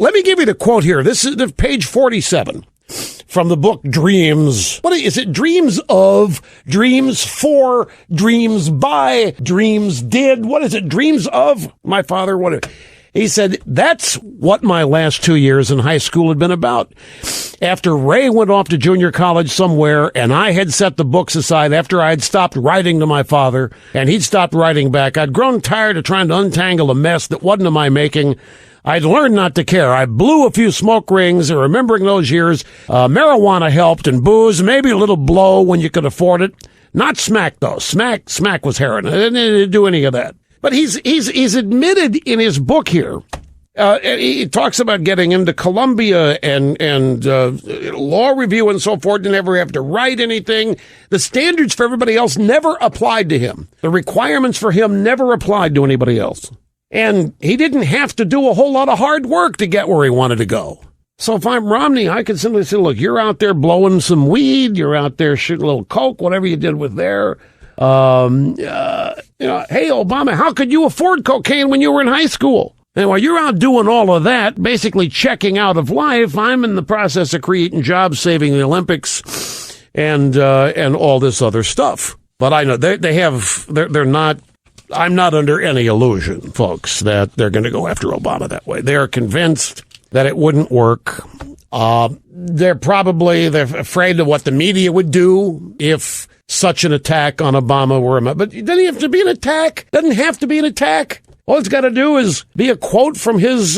Let me give you the quote here. This is the page 47 from the book Dreams. What is it? Dreams of, dreams for, dreams by, dreams did. What is it? Dreams of my father. What? He said, that's what my last 2 years in high school had been about. After Ray went off to junior college somewhere, and I had set the books aside after I had stopped writing to my father, and he'd stopped writing back, I'd grown tired of trying to untangle a mess that wasn't of my making. I'd learned not to care. I blew a few smoke rings, and remembering those years, marijuana helped, and booze, maybe a little blow when you could afford it. Not smack, though. Smack was heroin. I didn't do any of that. But he's admitted in his book here, he talks about getting into Columbia and law review and so forth, and never have to write anything. The standards for everybody else never applied to him. The requirements for him never applied to anybody else. And he didn't have to do a whole lot of hard work to get where he wanted to go. So if I'm Romney, I could simply say, look, you're out there blowing some weed, you're out there shooting a little coke, whatever you did with there. Hey, Obama, how could you afford cocaine when you were in high school? And while you're out doing all of that, basically checking out of life, I'm in the process of creating jobs, saving the Olympics, and all this other stuff. But I know they're not. I'm not under any illusion, folks, that they're going to go after Obama that way. They are convinced that it wouldn't work. They're afraid of what the media would do if such an attack on Obama were, but doesn't have to be an attack. Doesn't have to be an attack. All it's got to do is be a quote from his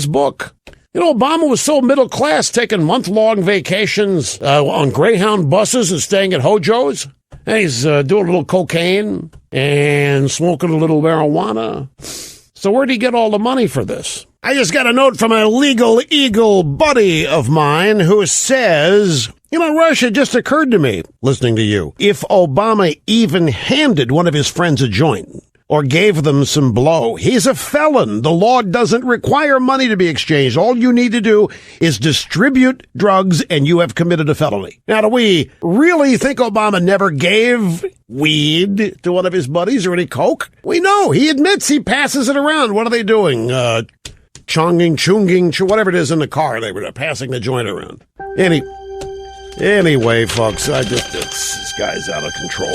book. You know, Obama was so middle class, taking month-long vacations on Greyhound buses and staying at Hojo's. And he's doing a little cocaine and smoking a little marijuana. So where'd he get all the money for this? I just got a note from a legal eagle buddy of mine who says, you know, Rush, it just occurred to me, listening to you, if Obama even handed one of his friends a joint or gave them some blow, he's a felon. The law doesn't require money to be exchanged. All you need to do is distribute drugs and you have committed a felony. Now, do we really think Obama never gave weed to one of his buddies or any coke? We know. He admits he passes it around. What are they doing? Chunging, whatever it is in the car. They were passing the joint around. Anyway, folks, this guy's out of control.